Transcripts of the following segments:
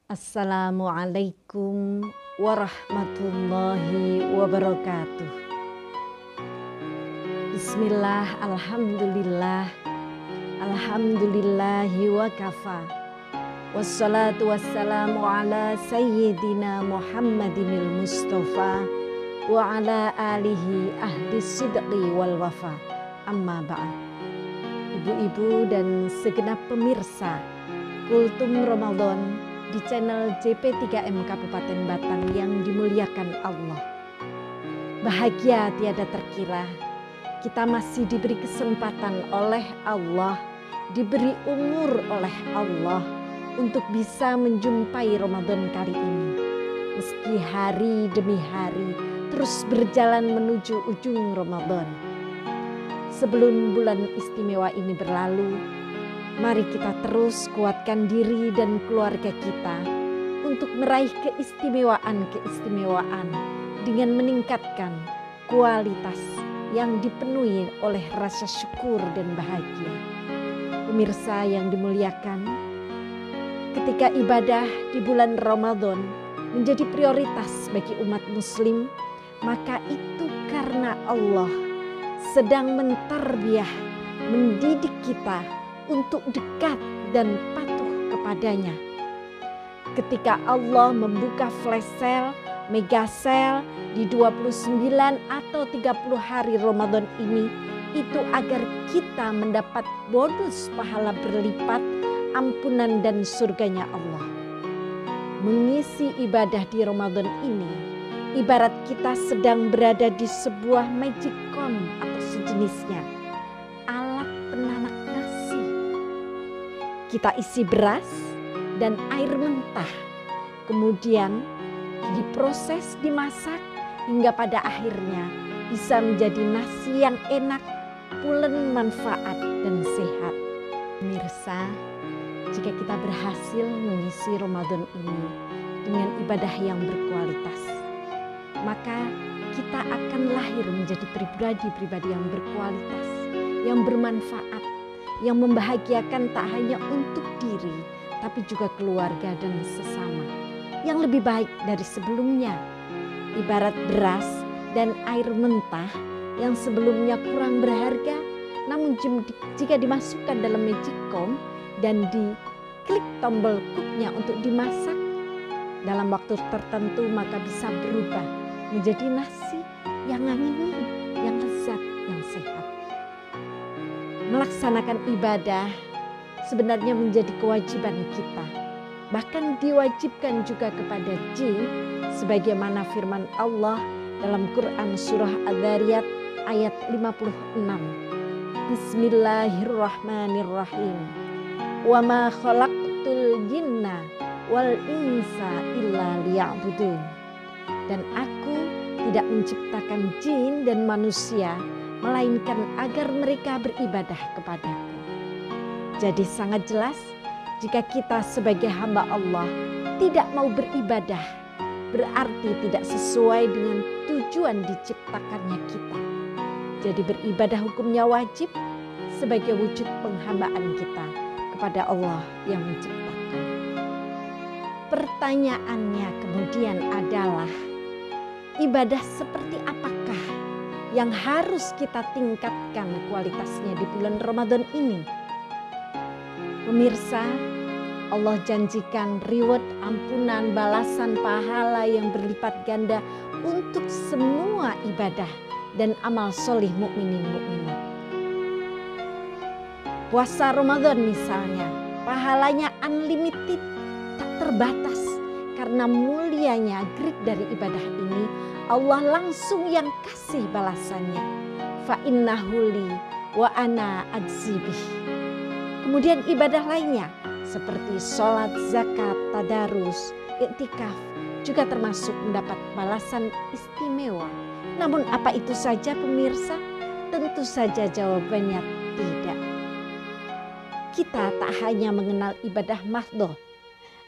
Assalamualaikum warahmatullahi wabarakatuh. Bismillah, alhamdulillah, alhamdulillahi wa kafa. Wassalatu wassalamu ala sayyidina Muhammadinil Mustafa wa ala alihi ahli sidqi wal wafa. Amma ba'd. Ibu-ibu dan segenap pemirsa Kultum Ramadan di channel JP3M Kabupaten Batang yang dimuliakan Allah. Bahagia tiada terkira, kita masih diberi kesempatan oleh Allah, diberi umur oleh Allah untuk bisa menjumpai Ramadan kali ini. Meski hari demi hari terus berjalan menuju ujung Ramadan. Sebelum bulan istimewa ini berlalu, mari kita terus kuatkan diri dan keluarga kita untuk meraih keistimewaan dengan meningkatkan kualitas yang dipenuhi oleh rasa syukur dan bahagia. Pemirsa yang dimuliakan, ketika ibadah di bulan Ramadan menjadi prioritas bagi umat muslim, maka itu karena Allah sedang mentarbiyah, mendidik kita untuk dekat dan patuh kepadanya. Ketika Allah membuka flash sale, mega sale di 29 atau 30 hari Ramadan ini, itu agar kita mendapat bonus pahala berlipat, ampunan dan surganya Allah. Mengisi ibadah di Ramadan ini, ibarat kita sedang berada di sebuah magicom atau sejenisnya, alat penanak nasi. Kita isi beras dan air mentah, kemudian diproses, dimasak hingga pada akhirnya bisa menjadi nasi yang enak, pulen manfaat dan sehat. Pemirsa, jika kita berhasil mengisi Ramadan ini dengan ibadah yang berkualitas, maka kita akan lahir menjadi pribadi-pribadi yang berkualitas, yang bermanfaat, yang membahagiakan tak hanya untuk diri, tapi juga keluarga dan sesama, yang lebih baik dari sebelumnya. Ibarat beras dan air mentah yang sebelumnya kurang berharga, namun jika dimasukkan dalam magicom dan diklik tombol cooknya untuk dimasak, dalam waktu tertentu maka bisa berubah menjadi nasi yang angin, yang lezat, yang sehat. Melaksanakan ibadah sebenarnya menjadi kewajiban kita. Bahkan diwajibkan juga kepada jin, sebagaimana firman Allah dalam Quran surah Adz-Dzariyat ayat 56. Bismillahirrahmanirrahim. Wa ma khalaqtul jinna wal insa illa liya'budun. Dan aku tidak menciptakan jin dan manusia melainkan agar mereka beribadah kepadaku. Jadi sangat jelas, jika kita sebagai hamba Allah tidak mau beribadah, berarti tidak sesuai dengan tujuan diciptakannya kita. Jadi beribadah hukumnya wajib sebagai wujud penghambaan kita kepada Allah yang menciptakan. Pertanyaannya kemudian adalah, ibadah seperti apakah yang harus kita tingkatkan kualitasnya di bulan Ramadan ini? Pemirsa, Allah janjikan reward, ampunan, balasan, pahala yang berlipat ganda untuk semua ibadah dan amal solih mukminin mukminat. Puasa Ramadan misalnya, pahalanya unlimited, tak terbatas. Karena mulianya grid dari ibadah ini, Allah langsung yang kasih balasannya. Fa innahu li wa ana adzibih. Kemudian ibadah lainnya seperti sholat, zakat, tadarus, iktikaf juga termasuk mendapat balasan istimewa. Namun apa itu saja pemirsa? Tentu saja jawabannya tidak. Kita tak hanya mengenal ibadah mahdhah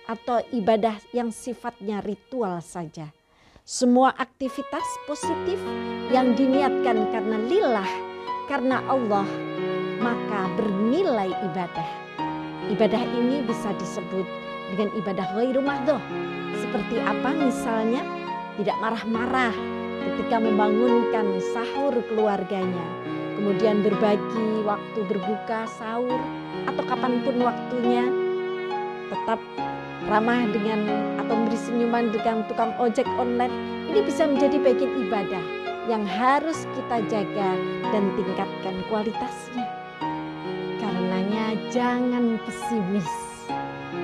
atau ibadah yang sifatnya ritual saja. Semua aktivitas positif yang diniatkan karena lillah, karena Allah, maka bernilai ibadah. Ibadah ini bisa disebut dengan ibadah ghairu mahdhah. Seperti apa misalnya? Tidak marah-marah ketika membangunkan sahur keluarganya, kemudian berbagi waktu berbuka, sahur, atau kapanpun waktunya, tetap ramah dengan atau memberi senyuman dengan tukang ojek online. Ini bisa menjadi bagian ibadah yang harus kita jaga dan tingkatkan kualitasnya. Karenanya jangan pesimis.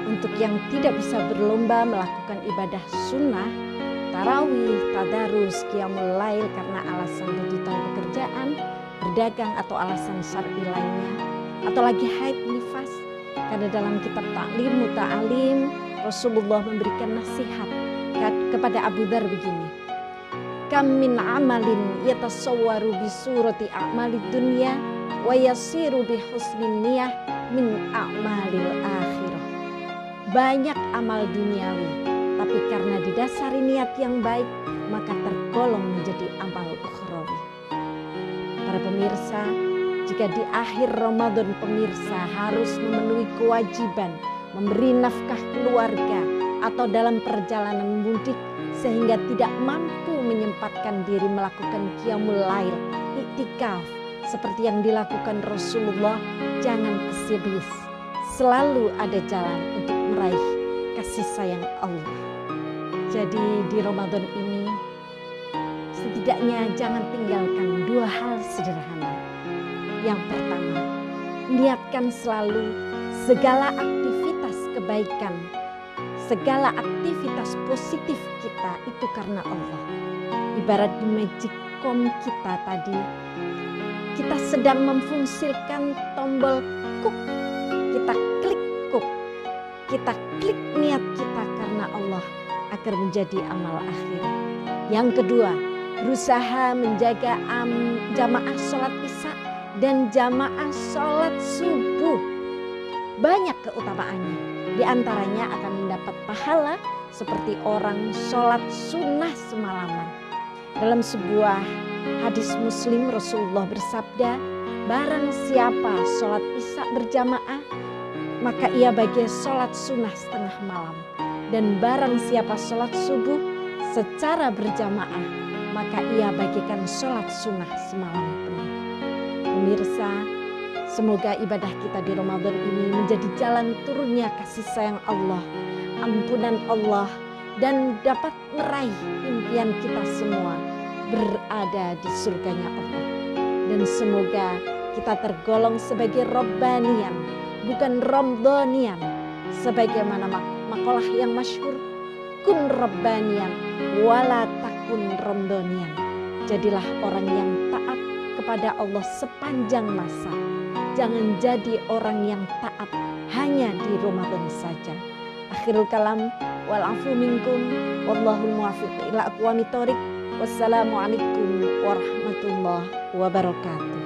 Untuk yang tidak bisa berlomba melakukan ibadah sunnah, tarawih, tadarus, qiyamul lail karena alasan tuntutan pekerjaan, berdagang atau alasan syar'i lainnya, atau lagi haid nifas. Karena dalam kitab Ta'lim Muta'alim Rasulullah memberikan nasihat kepada Abu Dzar begini. Kam min amalin yatasawwaru bi surati a'malid dunya wa yasiru bi husnin niyah min a'malil akhirah. Banyak amal duniawi, tapi karena didasari niat yang baik, maka tergolong menjadi amal ukhrawi. Para pemirsa, jika di akhir Ramadan pemirsa harus memenuhi kewajiban memberi nafkah keluarga atau dalam perjalanan mudik sehingga tidak mampu menyempatkan diri melakukan qiyamul lail, iktikaf seperti yang dilakukan Rasulullah, jangan pesimis. Selalu ada jalan untuk meraih kasih sayang Allah. Jadi di Ramadan ini setidaknya jangan tinggalkan dua hal sederhana. Yang pertama, niatkan selalu segala aktivitas kebaikan, segala aktivitas positif kita itu karena Allah. Ibarat di magic com kita tadi, kita sedang memfungsikan tombol cook, kita klik cook, kita klik niat kita karena Allah agar menjadi amal akhir. Yang kedua, berusaha menjaga jamaah sholat isya dan jamaah sholat subuh. Banyak keutamaannya. Di antaranya akan mendapat pahala seperti orang sholat sunnah semalaman. Dalam sebuah hadis Muslim Rasulullah bersabda, barang siapa sholat isya berjamaah, maka ia bagi sholat sunnah setengah malam. Dan barang siapa sholat subuh secara berjamaah, maka ia bagikan sholat sunnah semalam penuh. Pemirsa, semoga ibadah kita di Ramadan ini menjadi jalan turunnya kasih sayang Allah, ampunan Allah, dan dapat meraih impian kita semua berada di surganya Allah. Dan semoga kita tergolong sebagai Rabbanian, bukan Ramdhanian. Sebagaimana makalah yang masyhur, kun Rabbanian wala takun Ramdhanian. Jadilah orang yang taat kepada Allah sepanjang masa. Jangan jadi orang yang taat hanya di Ramadan saja. Akhirul kalam, wal afu minkum, wallahul muwaffiq ila aqwamit thoriq. Wassalamualaikum warahmatullahi wabarakatuh.